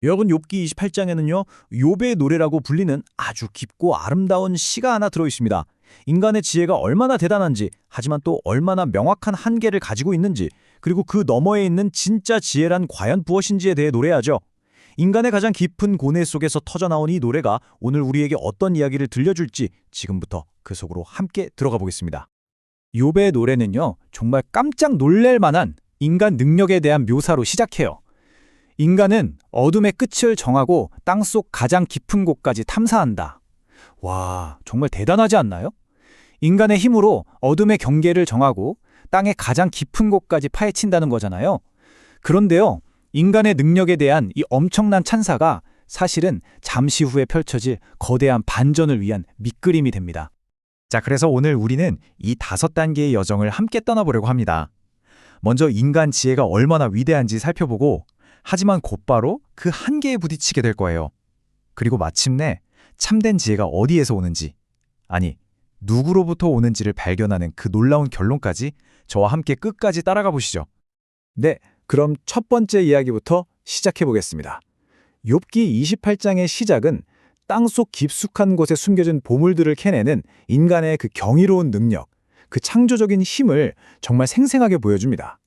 여러분 욥기 28장에는요. 욥의 노래라고 불리는 아주 깊고 아름다운 시가 하나 들어 있습니다. 인간의 지혜가 얼마나 대단한지, 하지만 또 얼마나 명확한 한계를 가지고 있는지, 그리고 그 너머에 있는 진짜 지혜란 과연 무엇인지에 대해 노래하죠. 인간의 가장 깊은 고뇌 속에서 터져나온 이 노래가 오늘 우리에게 어떤 이야기를 들려줄지 지금부터 그 속으로 함께 들어가 보겠습니다. 욥의 노래는요. 정말 깜짝 놀랄 만한 인간 능력에 대한 묘사로 시작해요. 인간은 어둠의 끝을 정하고 땅속 가장 깊은 곳까지 탐사한다. 와, 정말 대단하지 않나요? 인간의 힘으로 어둠의 경계를 정하고 땅의 가장 깊은 곳까지 파헤친다는 거잖아요. 그런데요, 인간의 능력에 대한 이 엄청난 찬사가 사실은 잠시 후에 펼쳐질 거대한 반전을 위한 밑그림이 됩니다. 자, 그래서 오늘 우리는 이 5단계의 여정을 함께 떠나보려고 합니다. 먼저 인간 지혜가 얼마나 위대한지 살펴보고, 하지만 곧바로 그 한계에 부딪히게 될 거예요. 그리고 마침내 참된 지혜가 어디에서 오는지, 아니, 누구로부터 오는지를 발견하는 그 놀라운 결론까지 저와 함께 끝까지 따라가 보시죠. 네, 그럼 첫 번째 이야기부터 시작해 보겠습니다. 욥기 28장의 시작은 땅속 깊숙한 곳에 숨겨진 보물들을 캐내는 인간의 그 경이로운 능력, 그 창조적인 힘을 정말 생생하게 보여줍니다.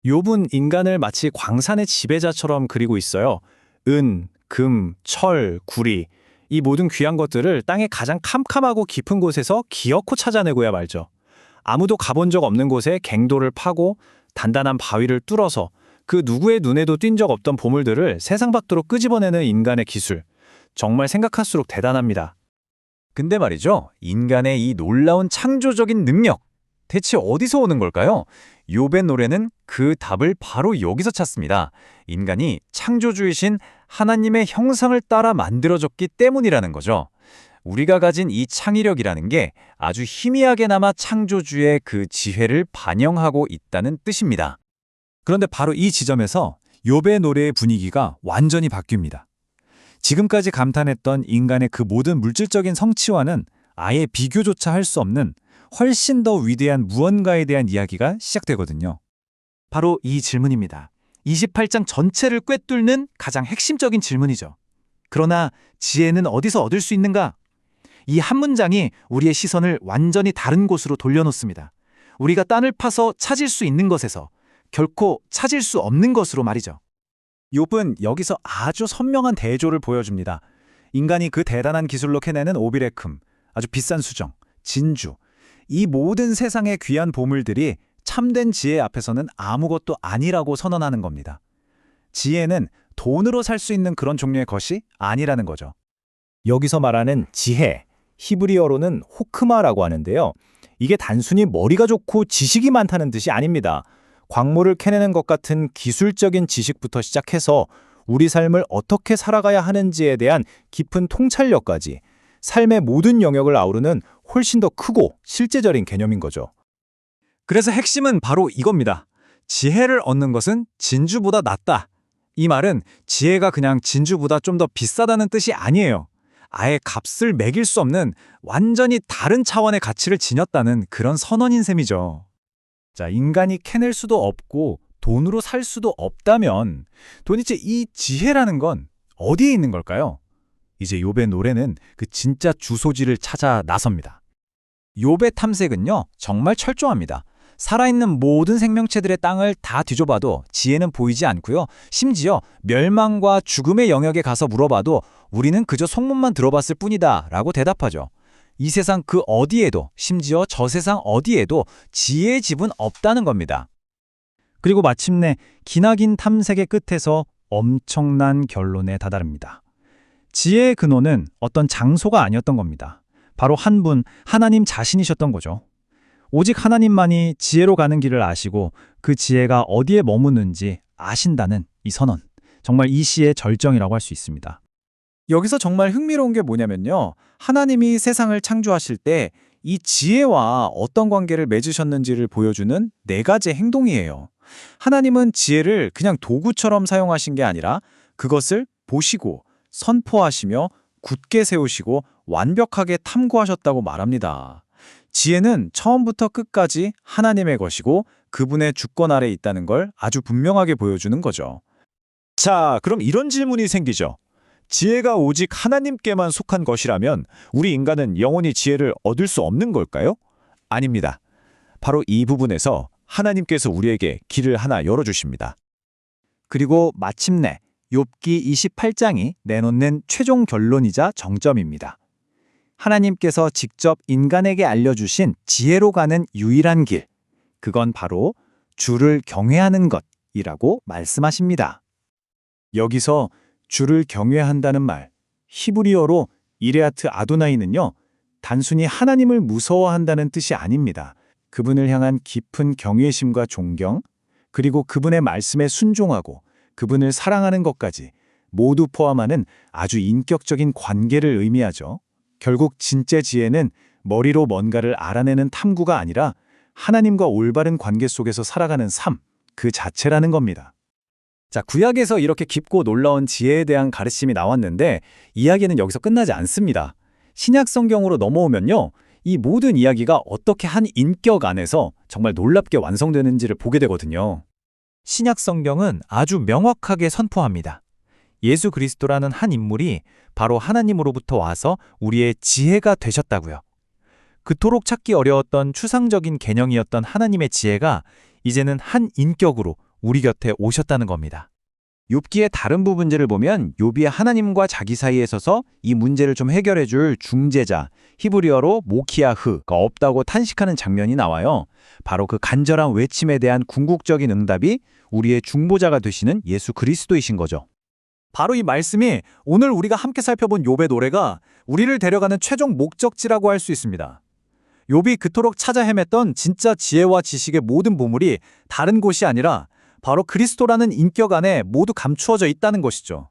욥은 인간을 마치 광산의 지배자처럼 그리고 있어요. 은, 금, 철, 구리, 이 모든 귀한 것들을 땅의 가장 캄캄하고 깊은 곳에서 기어코 찾아내고야 말죠. 아무도 가본 적 없는 곳에 갱도를 파고 단단한 바위를 뚫어서 그 누구의 눈에도 띈 적 없던 보물들을 세상 밖으로 끄집어내는 인간의 기술. 정말 생각할수록 대단합니다. 근데 말이죠, 인간의 이 놀라운 창조적인 능력, 대체 어디서 오는 걸까요? 욥의 노래는 그 답을 바로 여기서 찾습니다. 인간이 창조주이신 하나님의 형상을 따라 만들어졌기 때문이라는 거죠. 우리가 가진 이 창의력이라는 게 아주 희미하게나마 창조주의 그 지혜를 반영하고 있다는 뜻입니다. 그런데 바로 이 지점에서 욥의 노래의 분위기가 완전히 바뀝니다. 지금까지 감탄했던 인간의 그 모든 물질적인 성취와는 아예 비교조차 할 수 없는 훨씬 더 위대한 무언가에 대한 이야기가 시작되거든요. 바로 이 질문입니다. 28장 전체를 꿰뚫는 가장 핵심적인 질문이죠. 그러나 지혜는 어디서 얻을 수 있는가? 이 한 문장이 우리의 시선을 완전히 다른 곳으로 돌려놓습니다. 우리가 땅을 파서 찾을 수 있는 것에서 결코 찾을 수 없는 것으로 말이죠. 욥은 여기서 아주 선명한 대조를 보여줍니다. 인간이 그 대단한 기술로 캐내는 오비레금, 아주 비싼 수정, 진주, 이 모든 세상의 귀한 보물들이 참된 지혜 앞에서는 아무것도 아니라고 선언하는 겁니다. 지혜는 돈으로 살 수 있는 그런 종류의 것이 아니라는 거죠. 여기서 말하는 지혜, 히브리어로는 호크마라고 하는데요. 이게 단순히 머리가 좋고 지식이 많다는 뜻이 아닙니다. 광물을 캐내는 것 같은 기술적인 지식부터 시작해서 우리 삶을 어떻게 살아가야 하는지에 대한 깊은 통찰력까지 삶의 모든 영역을 아우르는 훨씬 더 크고 실제적인 개념인 거죠. 그래서 핵심은 바로 이겁니다. 지혜를 얻는 것은 진주보다 낫다. 이 말은 지혜가 그냥 진주보다 좀 더 비싸다는 뜻이 아니에요. 아예 값을 매길 수 없는 완전히 다른 차원의 가치를 지녔다는 그런 선언인 셈이죠. 자, 인간이 캐낼 수도 없고 돈으로 살 수도 없다면 도대체 이 지혜라는 건 어디에 있는 걸까요? 이제 욥의 노래는 그 진짜 주소지를 찾아 나섭니다. 욥의 탐색은요, 정말 철저합니다. 살아있는 모든 생명체들의 땅을 다 뒤져봐도 지혜는 보이지 않고요. 심지어 멸망과 죽음의 영역에 가서 물어봐도 우리는 그저 속문만 들어봤을 뿐이다 라고 대답하죠. 이 세상 그 어디에도, 심지어 저 세상 어디에도 지혜의 집은 없다는 겁니다. 그리고 마침내 기나긴 탐색의 끝에서 엄청난 결론에 다다릅니다. 지혜의 근원은 어떤 장소가 아니었던 겁니다. 바로 한 분, 하나님 자신이셨던 거죠. 오직 하나님만이 지혜로 가는 길을 아시고 그 지혜가 어디에 머무는지 아신다는 이 선언. 정말 이 시의 절정이라고 할 수 있습니다. 여기서 정말 흥미로운 게 뭐냐면요. 하나님이 세상을 창조하실 때 이 지혜와 어떤 관계를 맺으셨는지를 보여주는 4가지 행동이에요. 하나님은 지혜를 그냥 도구처럼 사용하신 게 아니라 그것을 보시고 선포하시며 굳게 세우시고 완벽하게 탐구하셨다고 말합니다. 지혜는 처음부터 끝까지 하나님의 것이고 그분의 주권 아래 있다는 걸 아주 분명하게 보여주는 거죠. 자, 그럼 이런 질문이 생기죠. 지혜가 오직 하나님께만 속한 것이라면 우리 인간은 영원히 지혜를 얻을 수 없는 걸까요? 아닙니다. 바로 이 부분에서 하나님께서 우리에게 길을 하나 열어주십니다. 그리고 마침내 욥기 28장이 내놓는 최종 결론이자 정점입니다. 하나님께서 직접 인간에게 알려주신 지혜로 가는 유일한 길, 그건 바로 주를 경외하는 것이라고 말씀하십니다. 여기서 주를 경외한다는 말, 히브리어로 이레아트 아도나이는요, 단순히 하나님을 무서워한다는 뜻이 아닙니다. 그분을 향한 깊은 경외심과 존경, 그리고 그분의 말씀에 순종하고 그분을 사랑하는 것까지 모두 포함하는 아주 인격적인 관계를 의미하죠. 결국 진짜 지혜는 머리로 뭔가를 알아내는 탐구가 아니라 하나님과 올바른 관계 속에서 살아가는 삶, 그 자체라는 겁니다. 자, 구약에서 이렇게 깊고 놀라운 지혜에 대한 가르침이 나왔는데 이야기는 여기서 끝나지 않습니다. 신약 성경으로 넘어오면요, 이 모든 이야기가 어떻게 한 인격 안에서 정말 놀랍게 완성되는지를 보게 되거든요. 신약 성경은 아주 명확하게 선포합니다. 예수 그리스도라는 한 인물이 바로 하나님으로부터 와서 우리의 지혜가 되셨다고요. 그토록 찾기 어려웠던 추상적인 개념이었던 하나님의 지혜가 이제는 한 인격으로 우리 곁에 오셨다는 겁니다. 욥기의 다른 부분들을 보면 욥이 하나님과 자기 사이에 서서 이 문제를 좀 해결해 줄 중재자, 히브리어로 모키아흐가 없다고 탄식하는 장면이 나와요. 바로 그 간절한 외침에 대한 궁극적인 응답이 우리의 중보자가 되시는 예수 그리스도이신 거죠. 바로 이 말씀이 오늘 우리가 함께 살펴본 욥의 노래가 우리를 데려가는 최종 목적지라고 할 수 있습니다. 욥이 그토록 찾아 헤맸던 진짜 지혜와 지식의 모든 보물이 다른 곳이 아니라 바로 그리스도라는 인격 안에 모두 감추어져 있다는 것이죠.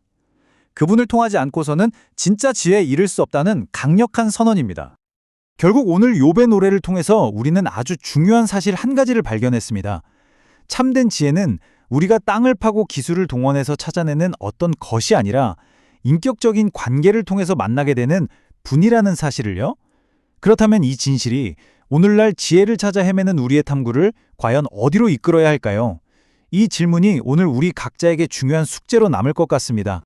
그분을 통하지 않고서는 진짜 지혜에 이를 수 없다는 강력한 선언입니다. 결국 오늘 욥의 노래를 통해서 우리는 아주 중요한 사실 한 가지를 발견했습니다. 참된 지혜는 우리가 땅을 파고 기술을 동원해서 찾아내는 어떤 것이 아니라 인격적인 관계를 통해서 만나게 되는 분이라는 사실을요. 그렇다면 이 진실이 오늘날 지혜를 찾아 헤매는 우리의 탐구를 과연 어디로 이끌어야 할까요? 이 질문이 오늘 우리 각자에게 중요한 숙제로 남을 것 같습니다.